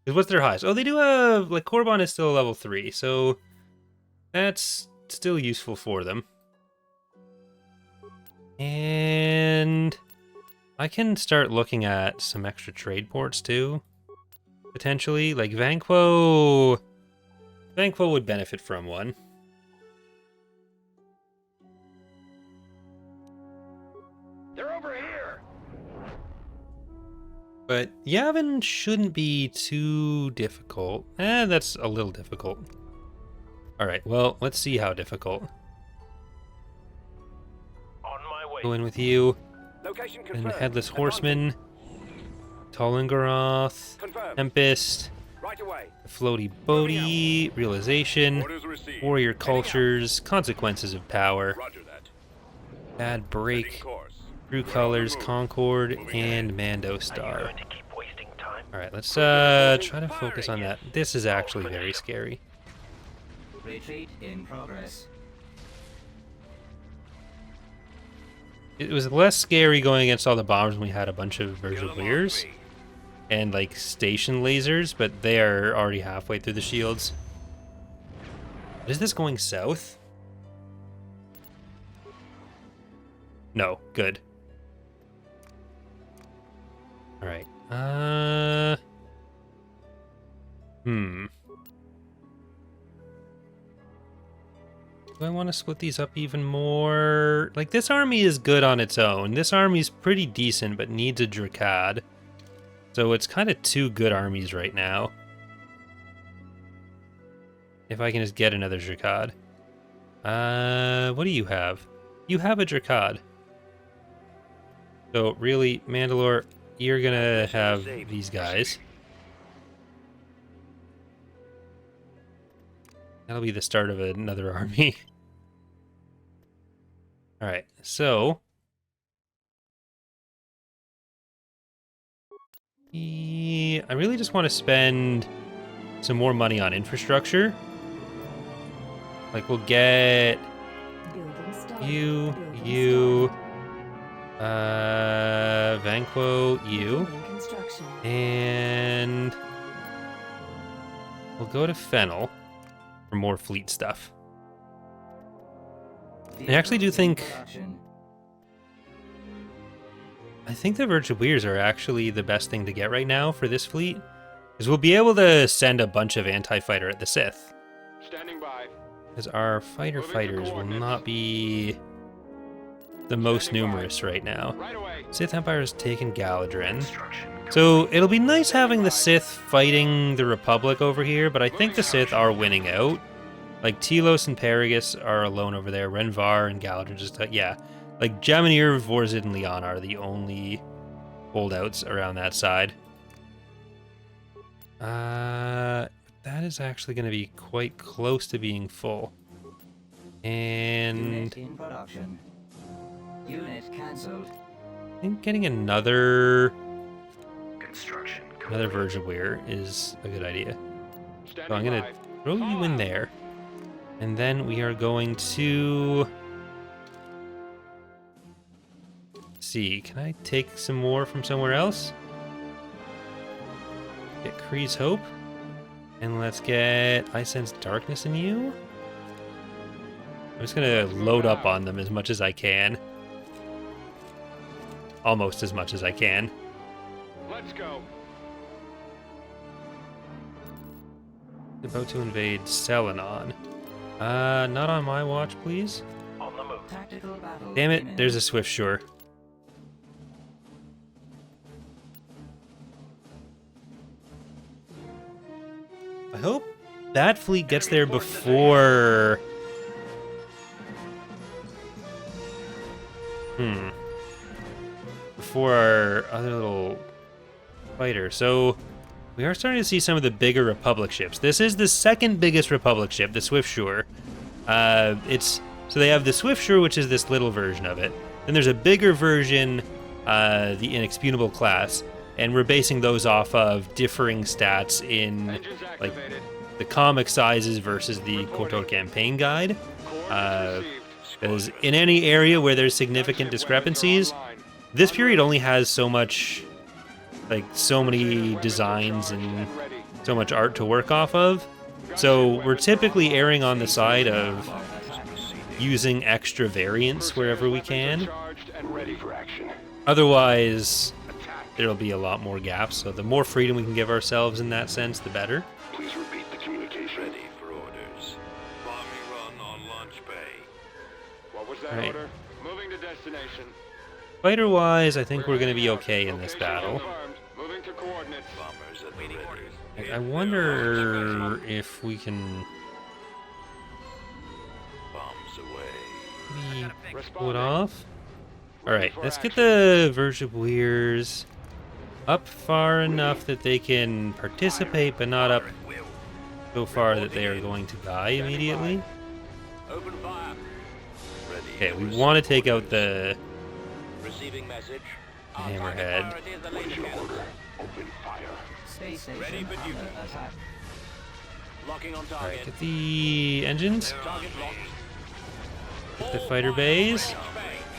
Because what's their highest? Oh, they do have, like, Korban is still a level 3, so that's still useful for them. And I can start looking at some extra trade ports, too, potentially. Like, Vanquo would benefit from one. They're over here. But Yavin shouldn't be too difficult. That's a little difficult. Alright, well, let's see how difficult. On my way. Go in with you. Location And confirmed. Headless Horseman. Tollingaroth. Confirmed. Tempest. Right away. The Floaty Bodhi. Realization. Orders received. Warrior Heading out. Cultures. Consequences of Power. Roger that. Bad Setting Break. course. True Colors. Concord. And Mando Star. to keep wasting time? Alright, let's try to focus on that. This is actually very scary. Retreat in progress. It was less scary going against all the bombers when we had a bunch of Berserkers and like station lasers, but they are already halfway through the shields. Is this going south? No, good. All right. Do I want to split these up even more? Like, this army is good on its own. This army's pretty decent, but needs a Drakad. So it's kind of two good armies right now. If I can just get another Drakad. What do you have? You have a Drakad. So really, Mandalore, you're gonna have these guys. That'll be the start of another army. Alright, so... I really just want to spend some more money on infrastructure. Like, we'll get... you... Vanquo, you. And... we'll go to Fennel for more fleet stuff. I actually do think I think the Virtueers are actually the best thing to get right now for this fleet, because we'll be able to send a bunch of anti-fighter at the Sith. Standing by. Because our fighters will not be the most numerous right now. Right away. Sith Empire has taken Galadrin. So it'll be nice having the Sith fighting the Republic over here, but I think the Sith are winning out. Like Telos and Paragus are alone over there. Renvar and Galadrin just, yeah. Like Jamanir, Vorzid, and Leon are the only holdouts around that side. That is actually going to be quite close to being full. And Unit in production. Unit cancelled. I think getting another Virtueer is a good idea. So I'm going to throw you in there. And then we are going to... Let's see, can I take some more from somewhere else? Get Kree's Hope. And let's get I Sense Darkness in you. I'm just going to load up on them as much as I can. Almost as much as I can. Let's go. About to invade Selenon. Not on my watch, please. Tactical battle. Damn it, imminent. there's a Swift Shore. I hope that fleet gets there before... Before our other little fighter. So we are starting to see some of the bigger Republic ships. This is the second biggest Republic ship, the Swift Shore. So they have the Swift Shore, which is this little version of it. Then there's a bigger version, the Inexpugnable class, and we're basing those off of differing stats in Engines like activated. the comic sizes versus the KOTOR campaign guide. Coordinates received. Because in any area where there's significant discrepancies, this period only has so much, like so many designs and so much art to work off of. So we're typically erring on the side of using extra variants wherever we can. Otherwise, there'll be a lot more gaps. So the more freedom we can give ourselves in that sense, the better. Please repeat the communication. Ready for orders. Bombing run on launch bay. What was that Right. order? Moving to destination. Fighter-wise, I think we're going to be okay in this battle. Confirmed. Moving to coordinates. Bombers at waiting orders. I wonder if we can Bombs away. maybe pull it off. Alright, let's get the Virtueers up far enough that they can participate, but not up so far that they are going to die immediately. Open fire. Ready. Okay, we want to take out the Receiving message. Our Hammerhead. target priority is the laser cannon. Open fire. Space station Ready for duty. under attack. Locking on Alright, target. get the engines, Target locked. get the fighter bays,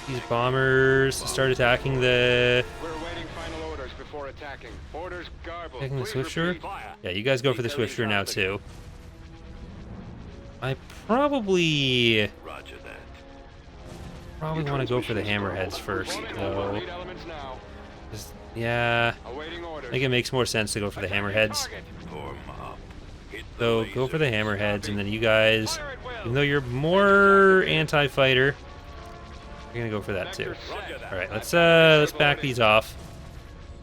these bombers to start attacking the We're awaiting final orders before attacking. Orders garbled. Taking the Please Swift Shore? repeat. Fire. Yeah, you guys go for the Swift Shore now too. I probably Roger that. want to go for the hammerheads first, Forming though. lead elements now. Yeah, Awaiting orders. I think it makes more sense to go for the hammerheads. Target. Form up. Hit the So laser. go for the hammerheads, and then you guys, Fire at will. even though you're more anti-fighter, you're gonna go for that too. Vector set. Roger that. All right, let's back these off.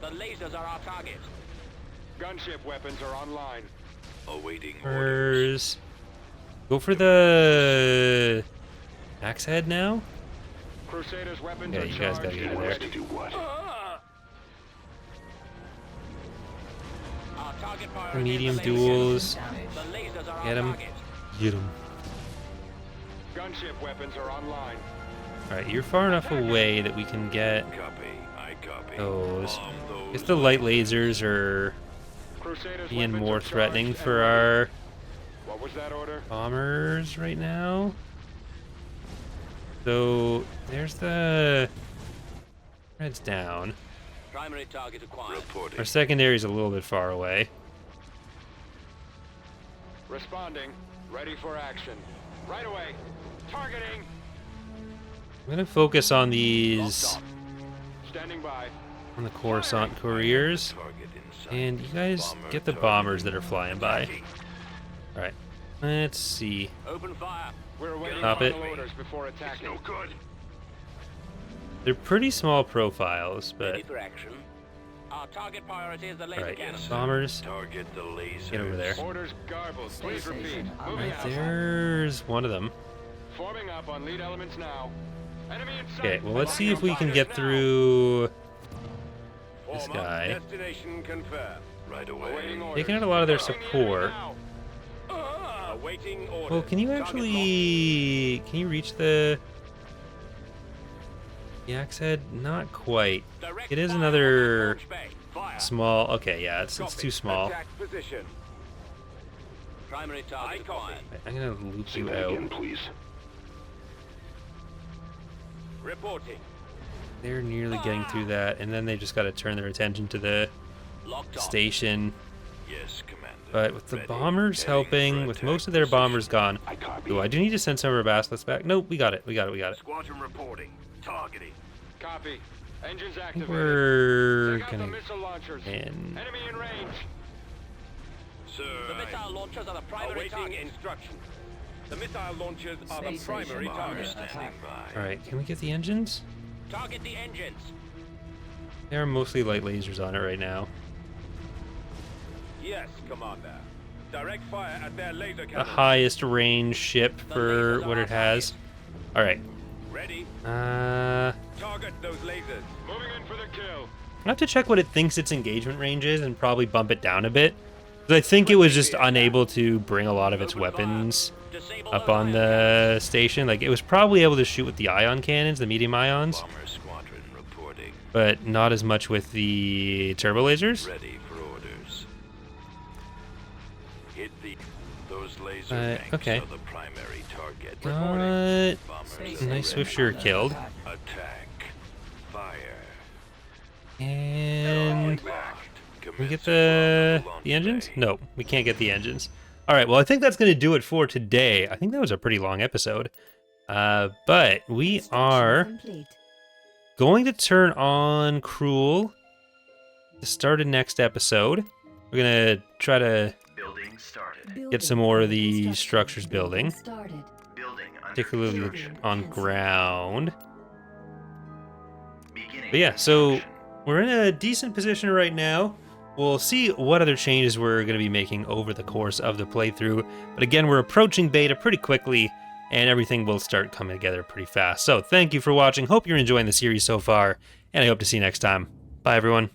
The lasers are our target. Gunship weapons are online. Awaiting orders. First, go for the axe head now. Crusaders' weapons Yeah, are you guys gotta charged. get in there. To do what? Our target The priority medium is the laser cannon. duels. Damage. The lasers are Get our 'em. target. Get him. Gunship weapons are online. All right, you're far enough away that we can get Copy. I copy. those. Bomb I guess those. the light lasers are Crusaders' being weapons more are threatening charged for and our ready. What was that order? bombers right now. So there's the red's down. Primary target acquired. Reporting. Our secondary's a little bit far away. Responding. Ready for action. Right away. Targeting. I'm gonna focus on Locked these on. Standing by. on the Coruscant couriers. And you guys get the bombers that are flying by. Alright, let's see. Open fire. We're awaiting Stop it. final orders before attacking. No good. They're pretty small profiles, but... Ready for action. Our target priority is the laser Alright, cannon. bombers. Target the laser. Get over there. Orders garbled. Please repeat. Moving Right out. there's one of them. Forming up on lead elements now. Enemy in sight. Okay, well let's see if we can get through this Form up. guy. Destination confirmed. Right away. Awaiting orders. Taking out a lot of their Targeting the support. enemy now. Awaiting orders. Well, can you Target actually... Can you reach the... Axe head? Not quite. locked. Direct It is fire another on approach bay. Fire. small... Okay, yeah, it's Copy. too small. Attack position. Primary target acquired. I'm gonna loop you out. please. Reporting. They're nearly getting through that, and then they just gotta turn their attention to the Locked on. station. Yes, Commander. But with the Ready. bombers Heading helping, for with attack most of their bombers position. gone... Ooh, I do need to send some of our baskets back. Nope, we got it. Squadron reporting. Targeting. Copy. Engines I think activated. we're Take out the gonna... missile launchers. And... Enemy in range. Sir, the missile launchers are the primary awaiting target. Instruction. The missile launchers are the Space primary station target. under attack. Alright, can we get the engines? Target the engines. There are mostly light lasers on it right now. Yes, Commander. Direct fire at their laser The cannon. highest range ship for what it has. Alright. Ready. Target those lasers. Moving in for the kill. I have to check what it thinks its engagement range is and probably bump it down a bit. Because I think it was just unable to bring a lot of its weapons Disable up those on ion the station. Like, it was probably able to shoot with the ion cannons, the medium ions, Bomber squadron reporting. but not as much with the turbo lasers. Ready for orders. Hit those laser banks okay. are the primary target. Got Bombers a nice Swiftsure killed. attack. Fire. And... Locked. Can we get the engines? No, we can't get the engines. All right, well, I think that's going to do it for today. I think that was a pretty long episode. But we are Complete. going to turn on Cruel to start a next episode. We're going to try to Building started. get some more of the Building structures building, Started. Building under particularly construction. on ground. Beginning But yeah, so construction. we're in a decent position right now. We'll see what other changes we're going to be making over the course of the playthrough. But again, we're approaching beta pretty quickly, and everything will start coming together pretty fast. So thank you for watching. Hope you're enjoying the series so far, and I hope to see you next time. Bye, everyone.